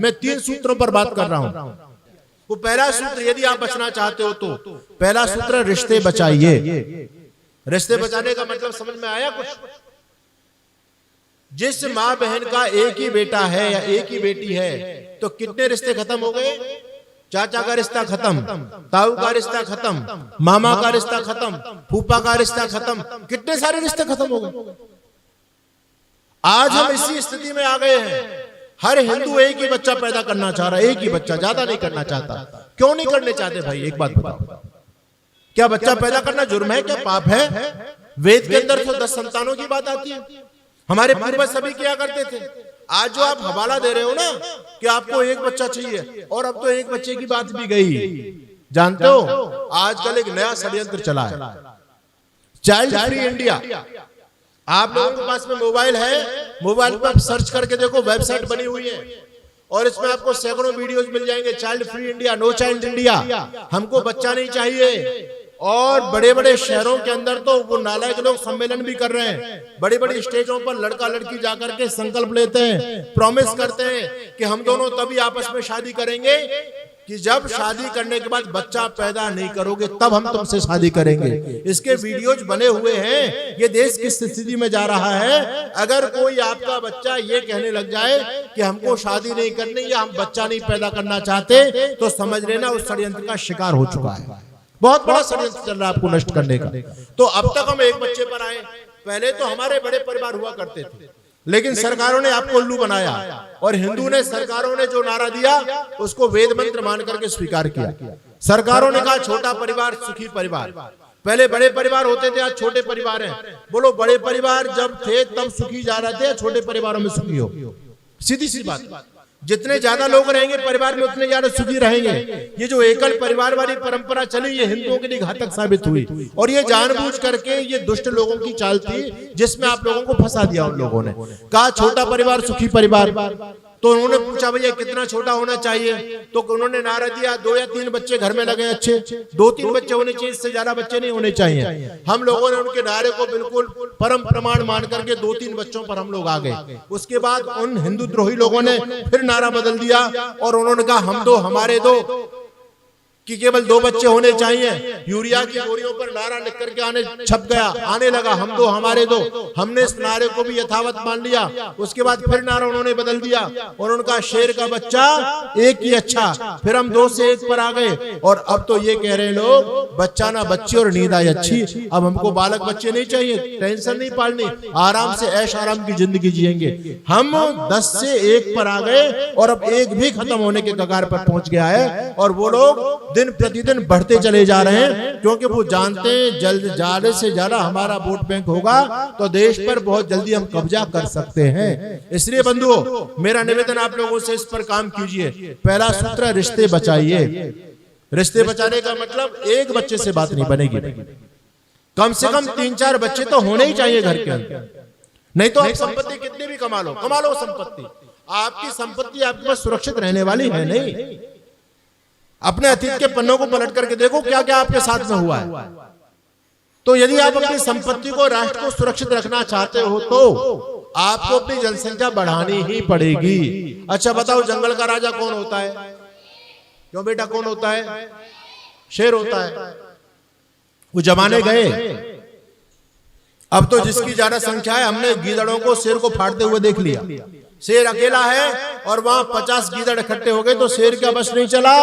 मैं 3 सूत्रों पर बात कर रहा हूं। वो पहला सूत्र, यदि आप बचना चाहते हो तो पहला सूत्र रिश्ते बचाइए। रिश्ते बचाने का मतलब समझ में आया कुछ? जिस माँ बहन का एक ही बेटा है या एक ही बेटी है तो कितने रिश्ते खत्म हो गए? चाचा का रिश्ता खत्म, ताऊ का रिश्ता खत्म, मामा का रिश्ता खत्म, फूफा का रिश्ता खत्म, कितने सारे रिश्ते खत्म हो गए। आज हम इसी स्थिति में आ गए हैं। हर हिंदू एक ही बच्चा पैदा करना चाह रहा है, एक ही बच्चा, ज्यादा नहीं करना चाहता। क्यों नहीं करने चाहते भाई? एक बात बताओ, क्या बच्चा पैदा करना जुर्म है? क्या पाप है? वेद के अंदर तो 10 संतानों की बात आती है। हमारे पूर्वज सभी किया करते थे। आज जो आप हवाला दे रहे हो ना कि आपको एक बच्चा चाहिए, और अब तो एक बच्चे की बात भी गई। जानते हो आजकल एक नया षड्यंत्र चला है, चाइल्ड फ्री इंडिया। आप लोगों के पास में मोबाइल है, मोबाइल पर सर्च करके देखो, वेबसाइट बनी हुई है और इसमें आपको सैकड़ों वीडियोस मिल जाएंगे। Child free India, no child India, हमको बच्चा नहीं चाहिए। और बड़े बड़े शहरों के अंदर तो वो नालायक लोग सम्मेलन भी कर रहे हैं। बड़ी बड़ी स्टेजों पर लड़का लड़की जाकर के संकल्प लेते हैं, प्रॉमिस करते हैं कि हम दोनों तभी आपस में शादी करेंगे कि जब शादी करने के बाद बच्चा पैदा नहीं करोगे तब हम तुमसे शादी करेंगे। इसके वीडियोज बने हुए हैं। ये देश किस स्थिति में जा रहा है? अगर कोई आपका बच्चा ये कहने लग जाए कि हमको शादी नहीं करनी या हम बच्चा नहीं पैदा करना चाहते, तो समझ लेना उस षड्यंत्र का शिकार हो चुका है। बहुत बड़ा षड्यंत्र चल रहा है आपको नष्ट करने का। तो अब तक हम एक बच्चे पर आए। पहले तो हमारे बड़े परिवार हुआ करते थे, लेकिन सरकारों ने आपको उल्लू बनाया और हिंदू ने, सरकारों ने जो नारा दिया उसको वेद मंत्र मान करके स्वीकार किया। सरकारों ने कहा छोटा परिवार सुखी परिवार। पहले बड़े परिवार होते थे, आज छोटे परिवार हैं। बोलो बड़े परिवार जब थे तब सुखी जा रहे थे, छोटे परिवारों में सुखी हो? सीधी सी बात। जितने ज्यादा लोग रहेंगे परिवार में उतने ज्यादा सुखी रहेंगे। ये जो एकल परिवार वाली परंपरा चली, ये हिंदुओं के लिए घातक साबित हुई। और ये जानबूझ करके ये दुष्ट लोगों की चाल थी, जिसमें आप लोगों को फंसा दिया। उन लोगों ने कहा छोटा परिवार सुखी परिवार। तो उन्होंने पूछा भैया कितना छोटा होना चाहिए? तो उन्होंने नारा दिया 2 या 3 बच्चे घर में लगे, अच्छे 2-3 बच्चे होने चाहिए, इससे ज्यादा बच्चे नहीं होने चाहिए। हम लोगों ने उनके नारे को बिल्कुल परम प्रमाण मान करके 2-3 बच्चों पर हम लोग आ गए। उसके बाद उन हिंदू द्रोही लोगों ने फिर नारा बदल दिया और उन्होंने कहा हम दो हमारे दो, कि केवल 2 बच्चे होने चाहिए। यूरिया की बोरियों पर नारा लिख करके छप गया, आने लगा हम दो हमारे दो। हमने इस नारे को भी यथावत मान लिया। उसके बाद फिर नारा उन्होंने बदल दिया और उनका शेर का बच्चा एक ही अच्छा। फिर हम 2 से 1 पर आ गए और अब तो ये कह रहे लोग बच्चा ना बच्ची और नींद आई अच्छी। अब हमको बालक बच्चे नहीं चाहिए, टेंशन नहीं पालनी, आराम से ऐश आराम की जिंदगी जिएंगे। हम 10 से 1 पर आ गए और अब 1 भी खत्म होने के कगार पर पहुंच गया है। और वो लोग दिन प्रतिदिन बढ़ते चले जा रहे हैं, क्योंकि वो जानते हैं जल्द ज्यादा से ज्यादा हमारा वोट बैंक होगा तो देश पर बहुत जल्दी हम कब्जा कर सकते हैं। इसलिए बंधुओं, मेरा निवेदन आप लोगों से इस पर काम कीजिए। पहला सूत्र रिश्ते बचाइए। रिश्ते बचाने का मतलब एक बच्चे से बात नहीं बनेगी, कम से कम 3-4 बच्चे तो होने ही चाहिए घर के अंदर। नहीं तो आप संपत्ति कितनी भी कमा लो संपत्ति, आपकी संपत्ति आपके पास सुरक्षित रहने वाली है नहीं। अपने अतीत के पन्नों को पलट करके देखो क्या क्या आपके साथ में हुआ है। तो यदि आप अपनी संपत्ति को, राष्ट्र को सुरक्षित रखना चाहते हो तो आपको अपनी जनसंख्या बढ़ानी ही पड़ेगी। अच्छा बताओ, जंगल का राजा कौन होता है? क्यों बेटा कौन होता है? शेर होता है। वो जमाने गए, अब तो जिसकी ज्यादा संख्या है, हमने गीदड़ों को शेर को फाड़ते हुए देख लिया। शेर अकेला है और वहां 50 गीदड़ इकट्ठे हो गए तो शेर का बस नहीं चला।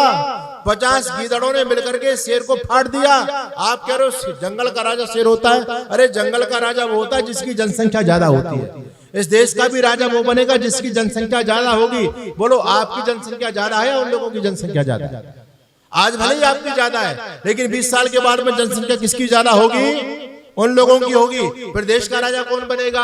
50 गीदड़ों ने मिलकर के शेर को फाड़ दिया। आप कह रहे हो जंगल का राजा शेर होता है? अरे जंगल का राजा वो होता है जिसकी जनसंख्या ज्यादा होती है। इस देश का भी राजा वो बनेगा जिसकी जनसंख्या ज्यादा होगी। बोलो आपकी जनसंख्या ज्यादा है, उन लोगों की जनसंख्या ज्यादा है? आज भले ही आपकी ज्यादा है, लेकिन 20 साल के बाद में जनसंख्या किसकी ज्यादा होगी? उन लोगों की होगी। फिर देश का राजा कौन बनेगा?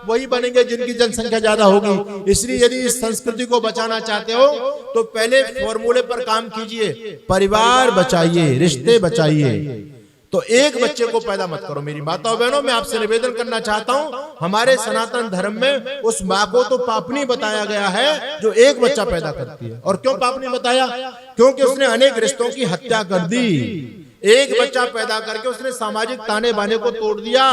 वही बनेंगे जिनकी जनसंख्या ज्यादा होगी। इसलिए यदि इस संस्कृति को बचाना चाहते हो तो पहले फॉर्मूले पर काम कीजिए, परिवार बचाइए, रिश्ते बचाइए। तो एक बच्चे को पैदा मत करो। मेरी माताओं बहनों, मैं आपसे निवेदन करना चाहता हूं, हमारे सनातन धर्म में उस माँ को तो पापनी बताया गया है जो एक बच्चा पैदा करती है। और क्यों पापनी बताया? क्योंकि उसने अनेक रिश्तों की हत्या कर दी। एक बच्चा पैदा करके उसने सामाजिक ताने बाने को तोड़ दिया,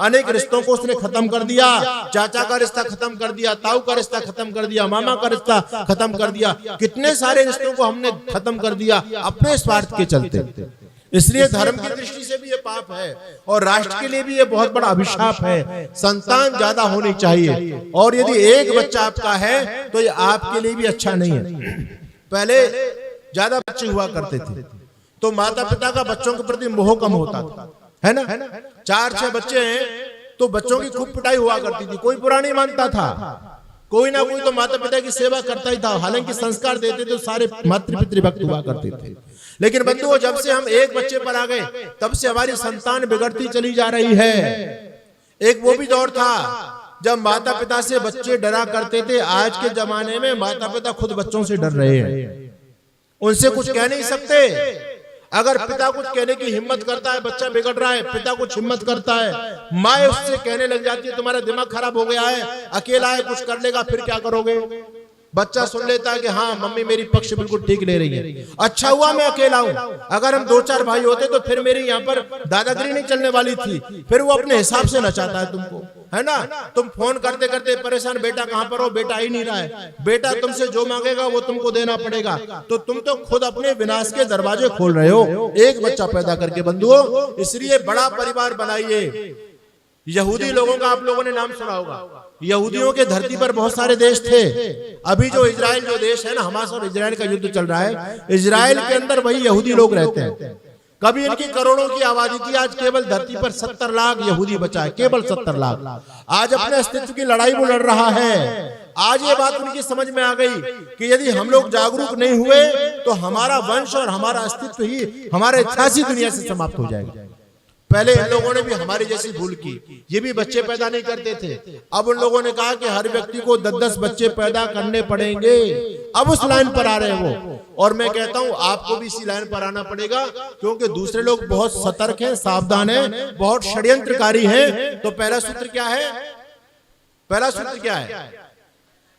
अनेक रिश्तों को उसने खत्म कर दिया, चाचा का रिश्ता खत्म कर दिया, ताऊ का रिश्ता खत्म कर दिया, मामा का रिश्ता खत्म कर दिया, कितने सारे रिश्तों को हमने खत्म कर दिया अपने स्वार्थ के चलते। इसलिए धर्म की दृष्टि से भी ये पाप है और राष्ट्र के लिए भी ये बहुत बड़ा अभिशाप है। संतान ज्यादा होनी चाहिए और यदि एक बच्चा आपका है तो ये आपके लिए भी अच्छा नहीं है। पहले ज्यादा बच्चे हुआ करते थे तो माता पिता का बच्चों के प्रति मोह कम होता था, है ना। 4-6 बच्चे हैं तो बच्चों की खूब पिटाई हुआ करती थी, कोई बुरा नहीं मानता था, कोई ना कोई तो माता पिता की सेवा करता ही था, हालांकि संस्कार देते तो सारे मातृ पितृभक्त हुआ करते थे। लेकिन बंधुओं, जब से हम एक बच्चे पर आ गए तब से हमारी संतान बिगड़ती चली जा रही है। एक वो भी दौर था जब माता पिता से बच्चे डरा करते थे, आज के जमाने में माता पिता खुद बच्चों से डर रहे हैं, उनसे कुछ कह नहीं सकते। अगर पिता कुछ कहने की हिम्मत करता है, बच्चा बिगड़ रहा है, पिता कुछ हिम्मत करता है, माँ उससे कहने लग जाती है तुम्हारा दिमाग खराब हो गया है, अकेला है, कुछ कर लेगा, फिर क्या करोगे। बच्चा सुन लेता है कि हाँ मम्मी मेरी पक्ष बिल्कुल ठीक ले रही है, अच्छा हुआ मैं अकेला हूँ, अगर हम 2-4 भाई होते तो फिर मेरी यहाँ पर दादागिरी नहीं चलने वाली थी। फिर वो अपने हिसाब से नचाता है तुमको, है ना। तुम फोन करते करते परेशान, बेटा कहाँ पर हो, बेटा ही नहीं रहा है, बेटा तुमसे जो मांगेगा वो तुमको देना पड़ेगा, तो तुम तो खुद अपने विनाश के दरवाजे खोल रहे हो एक बच्चा पैदा करके। बंधुओं, इसलिए बड़ा परिवार बनाइए। यहूदी लोगों का आप लोगों ने नाम सुना होगा, यहूदियों के धरती पर बहुत सारे देश थे। अभी जो इजराइल जो देश है ना, हमास और इजराइल का युद्ध चल रहा है, इजराइल के अंदर वही यहूदी लोग रहते हैं। कभी इनकी करोड़ों की आबादी थी, आज केवल धरती पर 70 लाख यहूदी बचा है, केवल 70 लाख। आज अपने अस्तित्व की लड़ाई वो लड़ रहा है। आज ये बात उनकी समझ में आ गई कि यदि हम लोग जागरूक नहीं हुए तो हमारा वंश और हमारा अस्तित्व ही हमारे इतिहास दुनिया से समाप्त हो जाएगा। पहले इन लोगों ने भी हमारी जैसी भूल की, ये भी बच्चे पैदा नहीं करते थे। अब उन लोगों ने कहा कि हर व्यक्ति को 10-10 बच्चे पैदा करने पड़ेंगे। अब उस लाइन पर आ रहे हैं वो, और मैं कहता हूं आपको भी इसी लाइन पर आना पड़ेगा, क्योंकि दूसरे लोग बहुत सतर्क हैं, सावधान हैं, बहुत षड्यंत्रकारी हैं। तो पहला सूत्र क्या है? पहला सूत्र क्या है?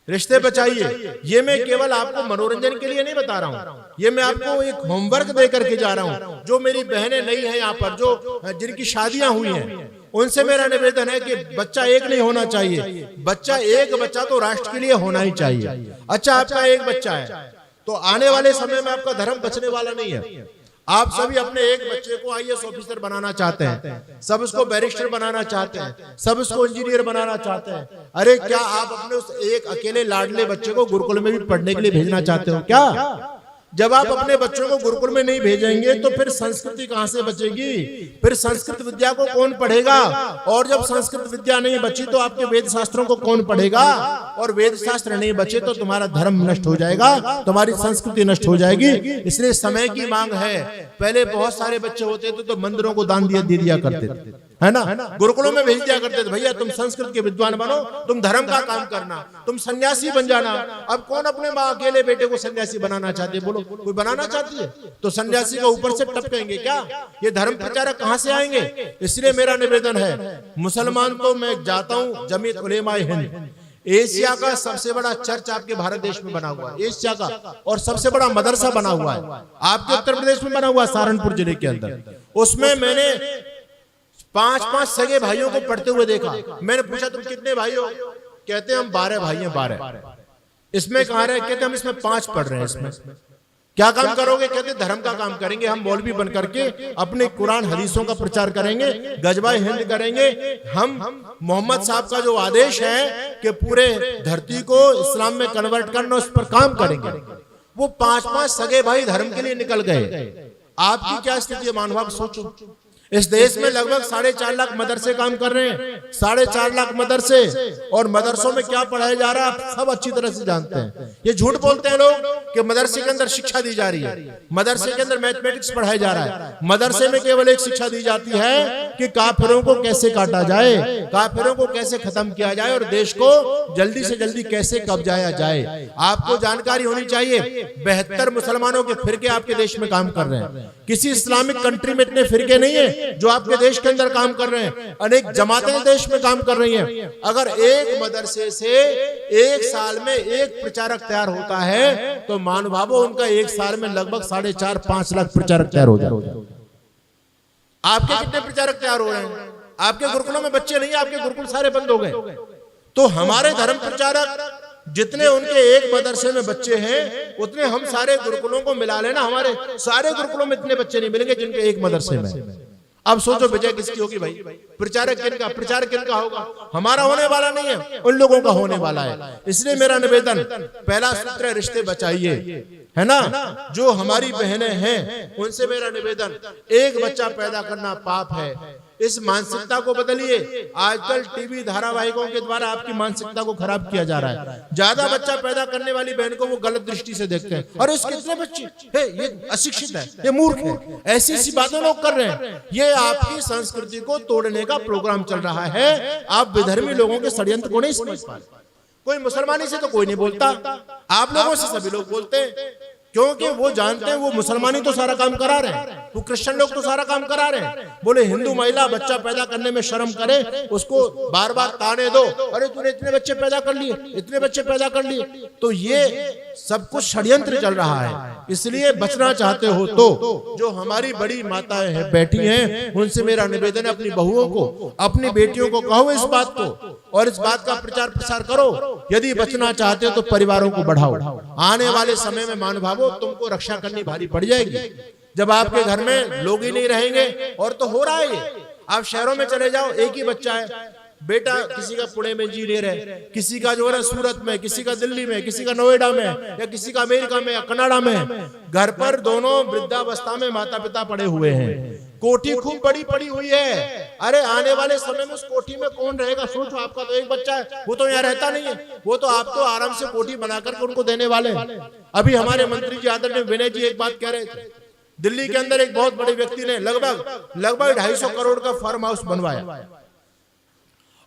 रिश्ते बचाइए। ये मैं केवल आपको मनोरंजन के लिए नहीं बता रहा हूँ, ये मैं आपको एक होमवर्क दे करके जा रहा हूँ। जो मेरी बहनें नहीं है यहाँ पर, जो जिनकी शादियां हुई हैं, उनसे मेरा निवेदन है कि बच्चा एक नहीं होना चाहिए। बच्चा एक बच्चा तो राष्ट्र के लिए होना ही चाहिए। अच्छा, आपका एक बच्चा है तो आने वाले समय में आपका धर्म बचने वाला नहीं है। आप सभी अपने एक बच्चे को IAS ऑफिसर बनाना चाहते हैं, सब उसको बैरिस्टर बनाना चाहते हैं, सब उसको इंजीनियर बनाना चाहते हैं। अरे क्या आप अपने उस एक अकेले लाडले बच्चे को गुरुकुल में भी पढ़ने के लिए भेजना चाहते हो क्या? जब आप अपने बच्चों को गुरुकुल में नहीं भेजेंगे तो फिर संस्कृति कहां से बचेगी? फिर संस्कृत विद्या को कौन पढ़ेगा? और जब संस्कृत विद्या नहीं बची तो आपके वेद शास्त्रों को कौन पढ़ेगा? और वेद शास्त्र नहीं बचे तो तुम्हारा धर्म नष्ट हो जाएगा, तुम्हारी संस्कृति नष्ट हो जाएगी। इसलिए समय की मांग है। पहले बहुत सारे बच्चे होते थे तो मंदिरों को दान दे दिया करते थे, है ना, गुरुकुलों में भेज दिया करते थे, भैया तुम संस्कृत के विद्वान बनो, तुम धर्म का काम करना, तुम सन्यासी बन जाना। अब कौन अपने माँ अकेले बेटे को सन्यासी बनाना चाहती है? बोलो, कोई बनाना चाहती है? तो सन्यासी का ऊपर से टपकेंगे क्या? ये धर्म प्रचारक कहां से आएंगे? इसलिए मेरा निवेदन है, मुसलमान तो मैं जाता हूं जमीयत उलेमा ए हिंद, एशिया का सबसे बड़ा चर्च आपके भारत देश में बना हुआ है, एशिया का, और सबसे बड़ा मदरसा बना हुआ है आपके उत्तर प्रदेश में बना हुआ है, सहारनपुर जिले के अंदर। उसमें मैंने 5-5 सगे भाइयों को पढ़ते हुए देखा। मैंने पूछा तुम कितने भाई हो? कहते हम 12 भाई हैं। 12 इसमें कहाँ रहे? कहते हम इसमें 5 पढ़ रहे हैं। इसमें क्या काम करोगे? कहते धर्म का काम करेंगे, हम मौलवी बन करके अपने कुरान हदीसों का प्रचार करेंगे, गजबाए हिंद करेंगे। हम मोहम्मद साहब का जो आदेश है कि पूरे धरती को इस्लाम में कन्वर्ट करना, उस पर काम करेंगे। वो 5-5 सगे भाई धर्म के लिए निकल गए। आपकी क्या स्थिति है मानव? सोचो, इस देश में लगभग 4.5 लाख मदरसे काम कर रहे हैं, 4.5 लाख मदरसे, और मदरसों में क्या पढ़ाया जा रहा है आप सब अच्छी तरह से जानते हैं। ये झूठ बोलते हैं लोग कि मदरसे के अंदर शिक्षा दी जा रही है, मदरसे के अंदर मैथमेटिक्स पढ़ाया जा रहा है। मदरसे में केवल एक शिक्षा दी जाती है कि काफिरों को कैसे काटा जाए, काफिरों को कैसे खत्म किया जाए, और देश को जल्दी से जल्दी कैसे कब्जाया जाए। आपको जानकारी होनी चाहिए, 72 मुसलमानों के फिरके आपके देश में काम कर रहे हैं। किसी इस्लामिक कंट्री में इतने फिरके नहीं है जो आपके देश के अंदर काम कर रहे हैं। अनेक जमातें देश में काम कर रही हैं। अगर एक मदरसे से एक साल में एक प्रचारक तैयार होता है तो महानुभावों, उनका एक साल में लगभग 4.5-5 लाख प्रचारक तैयार हो जाए। आपके कितने प्रचारक तैयार हो रहे हैं? आपके गुरुकुलों में बच्चे नहीं, आपके गुरुकुल सारे बंद हो गए। तो हमारे धर्म प्रचारक जितने उनके एक मदरसे में बच्चे हैं उतने हम सारे गुरुकुलों को मिला लेना, हमारे सारे गुरुकुलों में इतने बच्चे नहीं मिलेंगे जिनके एक मदरसे में। अब सोचो विजय किसकी होगी भाई? प्रचारक किनका, प्रचार किनका होगा? हमारा होने वाला नहीं है, उन लोगों का होने वाला है। इसलिए मेरा निवेदन, पहला सूत्र है रिश्ते बचाइए, है ना। जो हमारी बहनें हैं उनसे मेरा निवेदन, एक बच्चा पैदा करना पाप है। इस मानसिकता को बदलिए। आजकल टीवी धारावाहिकों के द्वारा आपकी मानसिकता को खराब किया जा रहा है। ज्यादा बच्चा पैदा करने वाली बहन को वो गलत दृष्टि से देखते हैं, और इसके कितने बच्चे है, ये अशिक्षित है, ये मूर्ख है, ऐसी ऐसी बातें लोग कर रहे हैं। ये आपकी संस्कृति को तोड़ने का प्रोग्राम चल रहा है। आप विधर्मी लोगों के षड्यंत्र को नहीं समझ पा रहे। कोई मुसलमानी से तो कोई नहीं बोलता, आप लोगों से सभी लोग बोलते हैं, क्योंकि वो जानते हैं वो मुसलमानी तो सारा काम करा रहे हैं, वो क्रिश्चियन लोग तो सारा काम करा रहे हैं। बोले हिंदू महिला बच्चा पैदा करने में शर्म करे, उसको बार बार ताने दो, अरे तूने इतने बच्चे पैदा कर लिए, इतने बच्चे पैदा कर लिए। तो ये सब कुछ षड्यंत्र चल रहा है। इसलिए बचना चाहते हो तो जो हमारी बड़ी माताएं हैं, बैठी हैं, उनसे मेरा निवेदन है, अपनी बहुओं को, अपनी बेटियों को कहो इस बात को, और इस बात का प्रचार प्रसार करो। यदि बचना चाहते हो तो परिवारों को बढ़ाओ। आने वाले समय में महानुभावों तुमको रक्षा करनी भारी पड़ जाएगी। जब आपके घर में लोग ही नहीं रहेंगे, और तो हो रहा है, आप शहरों में चले जाओ, एक ही बच्चा है, बेटा किसी का पुणे में इंजीनियर है, किसी का जो है सूरत में, किसी का दिल्ली में, किसी का नोएडा में, या किसी का अमेरिका में या कनाडा में। घर पर दोनों वृद्धावस्था में माता पिता पड़े हुए हैं, कोठी खूब बड़ी पड़ी हुई है। अरे आने वाले समय में उस कोठी में कौन रहेगा? सोचो, आपका तो एक बच्चा है, वो तो यहाँ रहता नहीं है, वो तो आपको आराम से कोठी बना करके उनको देने वाले हैं। अभी हमारे मंत्री जी आदरणीय विनय जी एक बात कह रहे थे, दिल्ली के अंदर एक बहुत बड़े व्यक्ति ने लगभग 250 करोड़ का फार्म हाउस बनवाया,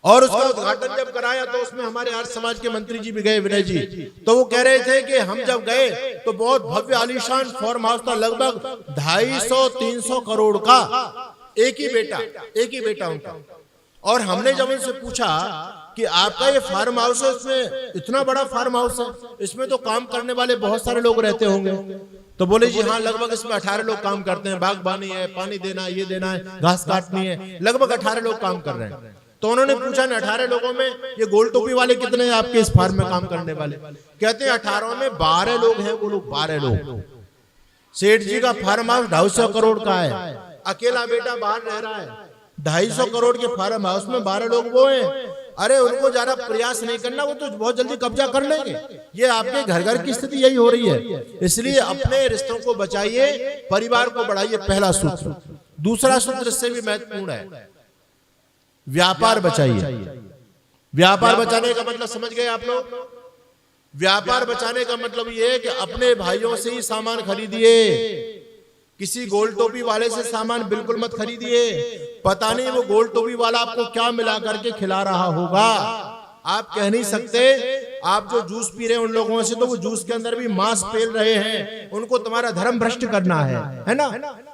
और उसका उद्घाटन जब कराया तो उसमें हमारे आर्य समाज के मंत्री जी भी गए, विनय जी। तो वो कह रहे थे कि हम जब गए तो बहुत भव्य आलीशान फार्म हाउस था, लगभग 250-300 करोड़ का, एक ही बेटा उनका। और हमने जब उनसे पूछा कि आपका ये फार्म हाउस है, इसमें इतना बड़ा फार्म हाउस है, इसमें तो काम करने वाले बहुत सारे लोग रहते होंगे? तो बोले जी हाँ, लगभग इसमें 18 लोग काम करते हैं, बागबानी है, पानी देना, ये देना है, घास काटनी है, लगभग 18 लोग काम कर रहे हैं। तो उन्होंने पूछा न 18 लोगों में ये गोल टोपी वाले कितने हैं आपके इस फार्म में काम करने वाले? कहते हैं 18 में 12 लोग हैं। वो लोग 12 लोग। सेठ जी का फार्म हाउस 250 करोड़ का है, अकेला बेटा बाहर रह रहा है, 250 करोड़ के फार्म हाउस में 12 लोग वो हैं। अरे उनको ज्यादा प्रयास नहीं करना, वो तो बहुत जल्दी कब्जा कर लेंगे। ये आपके घर घर की स्थिति यही हो रही है। इसलिए अपने रिश्तों को बचाइए, परिवार को बढ़ाइए, पहला सूत्र। दूसरा सूत्र इससे भी महत्वपूर्ण है, व्यापार बचाइए। व्यापार बचाने का मतलब समझ गए आप लोग? व्यापार बचाने का मतलब ये है कि अपने भाइयों से ही सामान खरीदिए, किसी गोल टोपी वाले से सामान बिल्कुल मत खरीदिए। पता नहीं वो गोल टोपी वाला आपको क्या मिला करके खिला रहा होगा, आप कह नहीं सकते। आप जो जूस पी रहे हैं उन लोगों से, तो वो जूस के अंदर भी मांस पेल रहे हैं, उनको तुम्हारा धर्म भ्रष्ट करना है ना।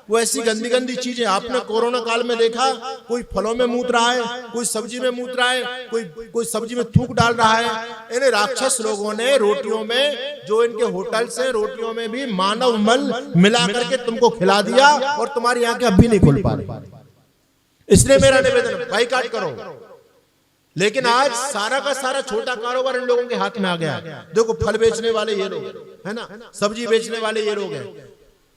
वो ऐसी गंदी गंदी चीजें आपने कोरोना काल में देखा, कोई फलों में मूत रहा है, कोई सब्जी में मूत रहा है, कोई सब्जी में थूक डाल रहा है। इन राक्षस लोगों ने रोटियों में, जो इनके होटल्स हैं, रोटियों में भी मानव मल मिला करके तुमको खिला दिया, और तुम्हारी आंखें अब भी नहीं खुल पा रही। इसलिए मेरा निवेदन, बाइकाट करो। लेकिन आज सारा का सारा छोटा कारोबार इन लोगों के हाथ में आ गया। देखो, फल बेचने वाले ये लोग है ना, सब्जी बेचने वाले ये लोग हैं,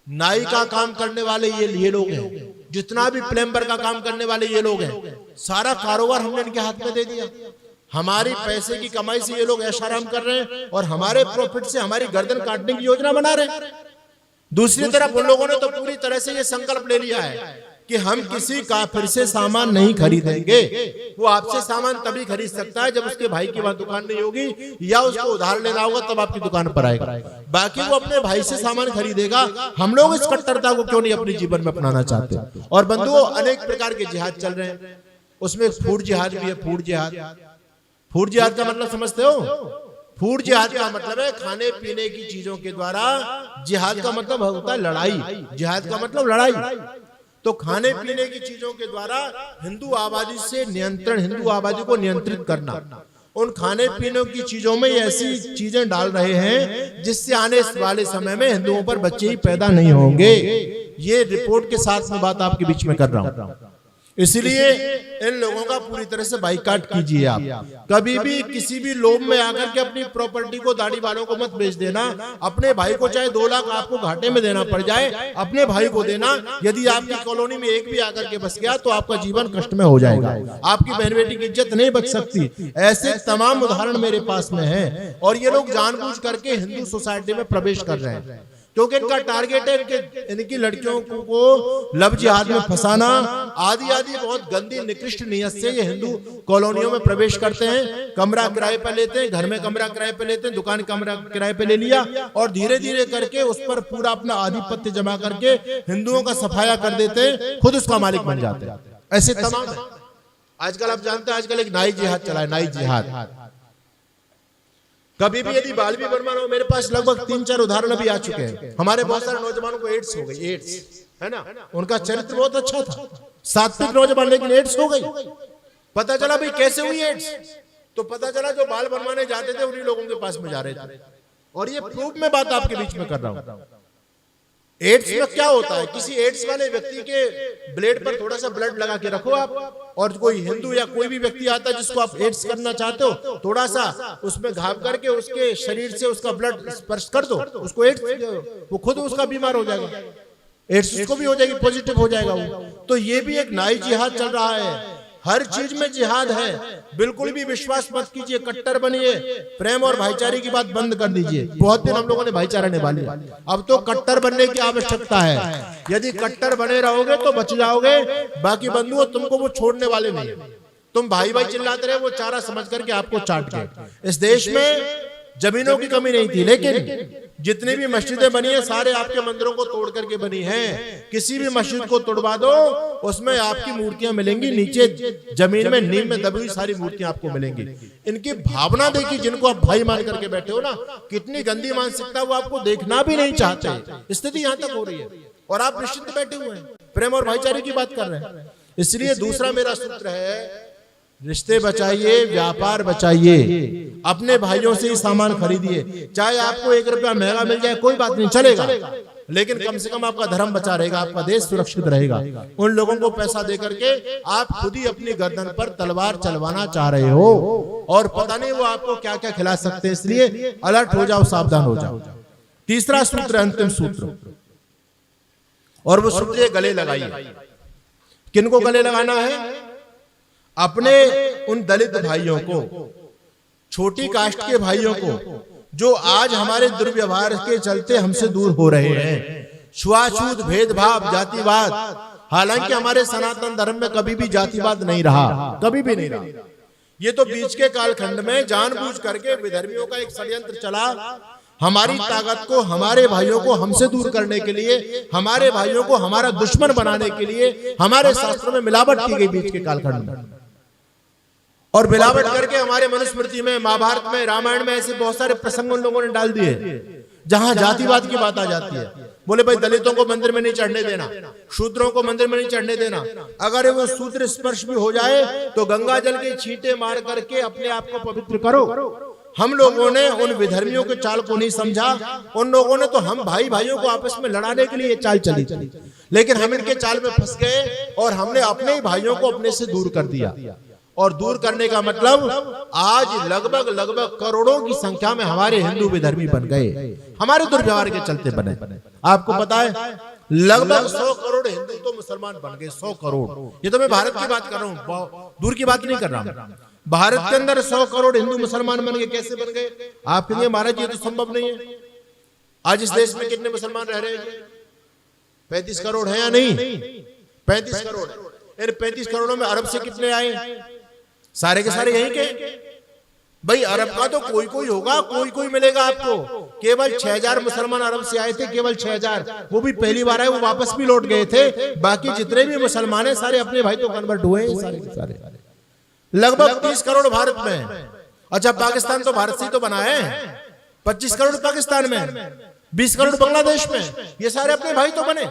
नाई का काम करने वाले ये लोग हैं, जितना भी प्लम्बर का काम करने वाले ये लोग हैं। सारा कारोबार हमने इनके हाथ में दे दिया। हमारी पैसे की कमाई से ये लोग ऐशाराम कर रहे हैं, और हमारे प्रॉफिट से हमारी गर्दन काटने की योजना बना रहे हैं। दूसरी तरफ उन लोगों ने तो पूरी तरह से ये संकल्प ले लिया है कि हम किसी काफिर से सामान नहीं खरीदेंगे। वो आपसे सामान तभी खरीद सकता है जब उसके भाई की वहां दुकान नहीं होगी, या उसको उधार लेना होगा, तब आपकी दुकान पर आएगा। बाकी वो अपने भाई से सामान खरीदेगा। हम लोग इस कट्टरता को क्यों नहीं अपने जीवन में अपनाना चाहते? और बंधुओं, अनेक प्रकार के जिहाद चल रहे हैं, उसमें फूड जिहाद भी है। फूड जिहाद का मतलब समझते हो? फूड जिहाद का मतलब है खाने पीने की चीजों के द्वारा। जिहाद का मतलब होता है लड़ाई। जिहाद का मतलब लड़ाई। तो खाने पीने की चीजों के द्वारा हिंदू आबादी से नियंत्रण, हिंदू आबादी को नियंत्रित करना। उन खाने पीने की चीजों में ये ऐसी चीजें डाल रहे हैं जिससे आने वाले समय में हिंदुओं पर बच्चे ही पैदा नहीं होंगे। ये रिपोर्ट के साथ में बात आपके बीच में कर रहा हूं। इसलिए इन लोगों का पूरी तरह से बाइकाट कीजिए। आप कभी भी किसी भी लोभ में आकर के अपनी प्रॉपर्टी को दाढ़ी वालों को मत बेच देना। अपने भाई को चाहे 2 लाख आपको घाटे में देना पड़ जाए, अपने भाई को देना। यदि आपकी कॉलोनी में एक भी आकर के बस गया तो आपका जीवन कष्ट में हो जाएगा, आपकी बहन बेटी की इज्जत नहीं बच सकती। ऐसे तमाम उदाहरण मेरे पास में है। और ये लोग जानबूझ करके हिंदू सोसाइटी में प्रवेश कर रहे हैं क्योंकि इनका टारगेट है कि इनकी लड़कियों को लव जिहाद में फंसाना आदि आदि बहुत गंदी निकृष्ट नियत से ये हिंदू कॉलोनियों में प्रवेश करते हैं। कमरा किराए पर लेते हैं, घर में कमरा किराए पर लेते हैं, दुकान कमरा किराए पर ले लिया और धीरे धीरे करके उस पर पूरा अपना आधिपत्य जमा करके हिंदुओं का सफाया कर देते हैं, खुद उसका मालिक बन जाते हैं। ऐसे तमाम आजकल आप जानते हैं, आजकल एक नाई जिहाद चला है, नाई जिहाद। कभी भी यदि बाल भी बनवाना हो, मेरे पास लगभग 3-4 उदाहरण अभी आ चुके हैं। हमारे बहुत सारे नौजवानों को एड्स हो गई, एड्स है ना, उनका चरित्र बहुत अच्छा था, सात्विक नौजवान, लेकिन एड्स हो गई। पता चला भाई कैसे हुई एड्स, तो पता चला जो बाल बनवाने जाते थे उन्हीं लोगों के पास में जा रहे थे। और ये प्रूफ में बात आपके बीच में कर रहा हूं। एड्स में क्या होता है, किसी एड्स वाले व्यक्ति के ब्लेड पर थोड़ा सा ब्लड लगा के रखो आप, और कोई हिंदू या कोई भी व्यक्ति आता है जिसको आप एड्स करना चाहते हो, थोड़ा सा उसमें घाव करके उसके शरीर से उसका ब्लड स्पर्श कर दो, उसको एड्स, वो खुद उसका बीमार हो जाएगा, एड्स उसको भी हो जाएगी, पॉजिटिव हो जाएगा वो। तो ये भी एक नाई जिहाद चल रहा है। हर चीज में जिहाद है, बिल्कुल भी विश्वास मत कीजिए, कट्टर बनिए, प्रेम और भाईचारे की बात बंद कर दीजिए। बहुत दिन हम लोगों ने भाईचारा निभा लिया, अब तो कट्टर बनने की आवश्यकता है। यदि कट्टर बने रहोगे तो बच जाओगे, बाकी बंधुओं तुमको वो छोड़ने वाले नहीं है। तुम भाई भाई चिल्लाते रहे, वो चारा समझ करके आपको चाट गए। इस देश में जमीनों की कमी नहीं थी, लेकिन जितनी भी मस्जिदें बनी है सारे आपके मंदिरों को तोड़ करके बनी हैं। किसी भी मस्जिद को तोड़वा दो, उसमें आपकी मूर्तियां मिलेंगी, नीचे जमीन में नीम में दबी हुई सारी मूर्तियां आपको मिलेंगी। इनकी भावना देखिए, जिनको आप भाई मान करके बैठे हो ना, कितनी गंदी मानसिकता, वो आपको देखना भी नहीं चाहते। स्थिति यहां तक हो रही है और आप निश्चिंत बैठे हुए हैं, प्रेम और भाईचारे की बात कर रहे हैं। इसलिए दूसरा मेरा सूत्र है, रिश्ते बचाइए, व्यापार बचाइए, अपने भाइयों से ही सामान खरीदिए। चाहे आपको 1 रुपया महंगा मिल जाए कोई बात नहीं, चलेगा, लेकिन कम से कम आपका धर्म बचा रहेगा, आपका देश सुरक्षित रहेगा। उन लोगों को पैसा दे करके आप खुद ही अपनी गर्दन पर तलवार चलवाना चाह रहे हो और पता नहीं वो आपको क्या क्या खिला सकते हैं। इसलिए अलर्ट हो जाओ, सावधान हो जाओ। तीसरा सूत्र, अंतिम सूत्र, और वो सूत्र ये, गले लगाइए। किनको गले लगाना है? अपने उन दलित भाइयों को, छोटी कास्ट के भाइयों को, जो आज हमारे दुर्व्यवहार के चलते हमसे दूर हो रहे हैं। छुआछूत, भेदभाव, जातिवाद, हालांकि हमारे सनातन धर्म में कभी भी जातिवाद नहीं रहा, कभी भी नहीं रहा। ये तो बीच के कालखंड में जानबूझ करके विधर्मियों का एक षड्यंत्र चला, हमारी ताकत को, हमारे भाइयों को हमसे दूर करने के लिए, हमारे भाइयों को हमारा दुश्मन बनाने के लिए हमारे शास्त्रों में मिलावट की गई बीच के कालखंड में। और मिलावट करके हमारे मनुस्मृति में, महाभारत में, रामायण में ऐसे बहुत सारे प्रसंग उन लोगों ने डाल दिए जहां जातिवाद की बात आ जाती है। बोले भाई दलितों को मंदिर में नहीं चढ़ने देना, शूद्रों को मंदिर में नहीं चढ़ने देना, अगर वो शूद्र स्पर्श भी हो जाए तो गंगा जल के छींटे मार करके अपने आप को पवित्र करो। हम लोगों ने उन विधर्मियों के चाल को नहीं समझा, उन लोगों ने तो हम भाई भाइयों को आपस में लड़ाने के लिए चाल चली, लेकिन हम इनके चाल में फंस गए और हमने अपने ही भाइयों को अपने से दूर कर दिया। और दूर करने का मतलब आज लगभग करोड़ों की संख्या में हमारे हिंदू विधर्मी बन गए, हमारे दुर्व्यवहार के चलते बने। आपको पता है लगभग 100 करोड़ हिंदू तो मुसलमान बन गए, 100 करोड़। ये तो मैं भारत की बात कर रहा हूँ, दूर की बात नहीं कर रहा हूँ। भारत के अंदर 100 करोड़ हिंदू मुसलमान बन गए। कैसे बन गए? आप कहेंगे महाराज ये तो संभव नहीं है। आज इस देश में कितने मुसलमान रह रहे हैं? 35 करोड़ है या नहीं? 35 करोड़। इन 35 करोड़ों में अरब से कितने आए? सारे के सारे यहीं के। भाई अरब का तो कोई कोई होगा, कोई कोई मिलेगा आपको। केवल 6000 मुसलमान अरब से आए थे, केवल 6000, वो भी पहली बार आए, वो वापस भी लौट गए थे। बाकी जितने भी मुसलमान हैं सारे अपने भाई तो कन्वर्ट हुए हैं, सारे के सारे। लगभग 30 करोड़ भारत में। अच्छा पाकिस्तान तो भारत से ही तो बना है, 25 करोड़ पाकिस्तान में, 20 करोड़ बांग्लादेश में, ये सारे अपने भाई तो बने।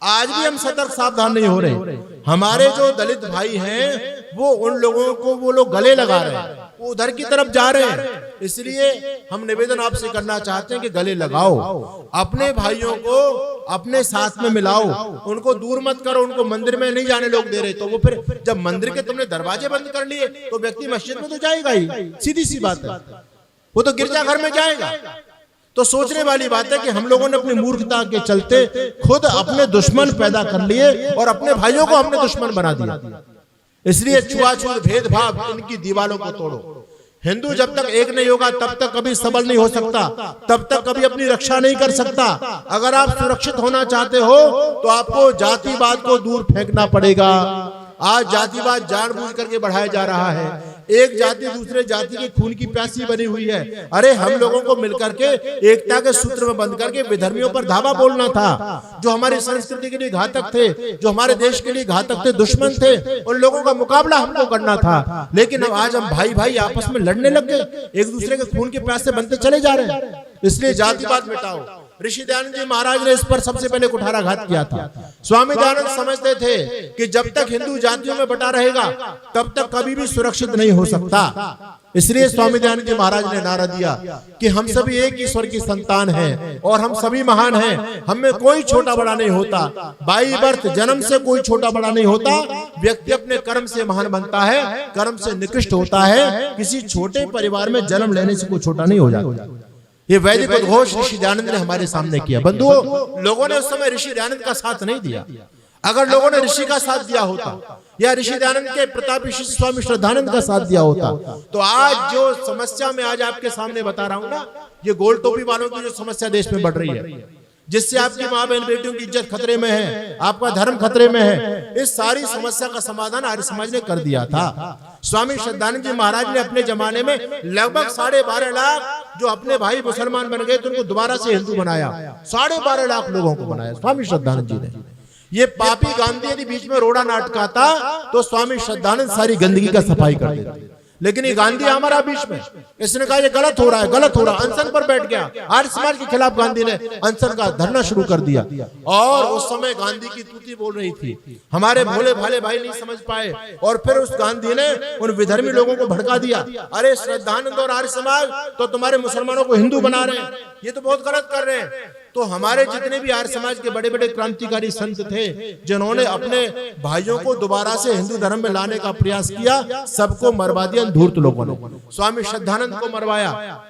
आज भी हम सतर्क सावधान नहीं हो रहे। हमारे जो दलित भाई हैं वो उन लोगों को वो लोग गले लगा रहे हैं, वो उधर की तरफ जा रहे हैं। इसलिए हम निवेदन आपसे करना चाहते हैं कि गले लगाओ, अपने भाइयों को अपने साथ में मिलाओ, उनको दूर मत करो। उनको मंदिर में नहीं जाने लोग दे रहे, तो वो फिर जब मंदिर के तुमने दरवाजे बंद कर लिए तो व्यक्ति मस्जिद में तो जाएगा ही, सीधी सी बात है, वो तो गिरजाघर में जाएगा। तो सोचने वाली बात है कि हम लोगों ने अपनी मूर्खता के चलते खुद अपने दुश्मन पैदा कर लिए और अपने भाइयों को हमने दुश्मन बना दिया। इसलिए छुआछूत भेदभाव इनकी दीवारों को तोड़ो। हिंदू जब तक एक नहीं होगा तब तक कभी सबल नहीं हो सकता, तब तक कभी अपनी रक्षा नहीं कर सकता। अगर आप सुरक्षित होना चाहते हो तो आपको जातिवाद को दूर फेंकना पड़ेगा। आज जातिवाद जानबूझ करके बढ़ाया जा रहा है, एक जाति दूसरे जाति के खून की प्यासी बनी हुई है। अरे हम लोगों को मिलकर के एकता के सूत्र में बंध करके विधर्मियों पर धावा बोलना था, जो हमारी संस्कृति के लिए घातक थे, जो हमारे देश के लिए घातक थे, दुश्मन थे, उन लोगों का मुकाबला हमको करना था। लेकिन अब आज हम भाई भाई आपस में लड़ने लग गए, एक दूसरे के खून के प्यासे बनते चले जा रहे हैं। इसलिए जातिवाद मिटाओ। ऋषि दयानंद जी महाराज ने इस पर सबसे पहले कुठाराघात किया था। स्वामी दयानंद समझते थे कि जब तक हिंदू जातियों में बटा रहेगा तब तक कभी भी सुरक्षित नहीं हो सकता। इसलिए स्वामी दयानंद जी महाराज ने नारा दिया कि हम सभी एक ईश्वर की संतान हैं और हम सभी महान हैं, हम में कोई छोटा बड़ा नहीं होता। बाई बर्थ जन्म से कोई छोटा बड़ा नहीं होता, व्यक्ति अपने कर्म से महान बनता है, कर्म से निकृष्ट होता है। किसी छोटे परिवार में जन्म लेने से कोई छोटा नहीं हो जाता। ये वैदिक उद्घोष ऋषि दयानंद ने हमारे सामने किया। बंधुओं, लोगों ने उस समय ऋषि दयानंद का साथ नहीं दिया। अगर लोगों ने ऋषि का साथ दिया होता या ऋषि दयानंद के प्रतापी शिष्य स्वामी श्रद्धानंद का साथ दिया होता तो आज जो समस्या मैं आज आपके सामने बता रहा हूं ना, ये गोल टोपी वालों की जो समस्या देश में बढ़ रही है, जिससे आपकी माँ बहन बेटियों की इज्जत खतरे में है, आपका धर्म खतरे में है, इस सारी समस्या का समाधान आर्य समाज ने कर दिया था। स्वामी श्रद्धानंद जी महाराज ने अपने जमाने में लगभग 12.5 लाख जो अपने भाई मुसलमान बन गए तो उनको दोबारा से हिंदू बनाया। 12.5 लाख लोगों को बनाया स्वामी श्रद्धानंद जी ने। ये पापी गांधी यदि बीच में रोड़ा नाटकाता तो स्वामी श्रद्धानंद सारी गंदगी का सफाई कर देते। लेकिन ये गांधी हमारा बीच में, इसने कहा ये गलत हो रहा है, गलत हो रहा है, अनशन पर बैठ गया। आर्य समाज के खिलाफ गांधी ने अनशन का धरना शुरू कर दिया। और उस समय गांधी की तूती बोल रही थी, हमारे भोले भाले भाई नहीं समझ पाए और फिर उस गांधी ने उन विधर्मी लोगों को भड़का दिया। अरे श्रद्धानंद और आर्य समाज तो तुम्हारे मुसलमानों को हिंदू बना रहे हैं, ये तो बहुत गलत कर रहे हैं। तो हमारे जितने भी आर्य समाज के बड़े बड़े क्रांतिकारी संत थे जिन्होंने अपने भाइयों को दोबारा से हिंदू धर्म में लाने का प्रयास किया, सबको मरवा दिया धूर्त लोगों ने। स्वामी श्रद्धानंद को मरवाया,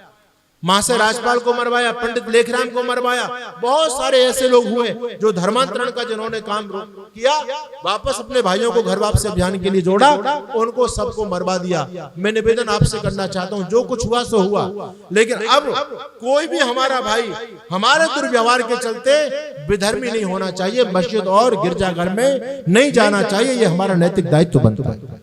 महाशय राजपाल को मरवाया, पंडित लेखराम को मरवाया। बहुत सारे ऐसे लोग हुए जो धर्मांतरण का जिन्होंने काम किया, वापस अपने भाइयों को घर वापसी अभियान के लिए जोड़ा, उनको सबको मरवा दिया। मैं निवेदन आपसे करना चाहता हूं, जो कुछ हुआ सो हुआ, लेकिन अब कोई भी हमारा भाई हमारे दुर्व्यवहार के चलते विधर्मी नहीं होना चाहिए, मस्जिद और गिरजाघर में नहीं जाना चाहिए। ये हमारा नैतिक दायित्व बनता है।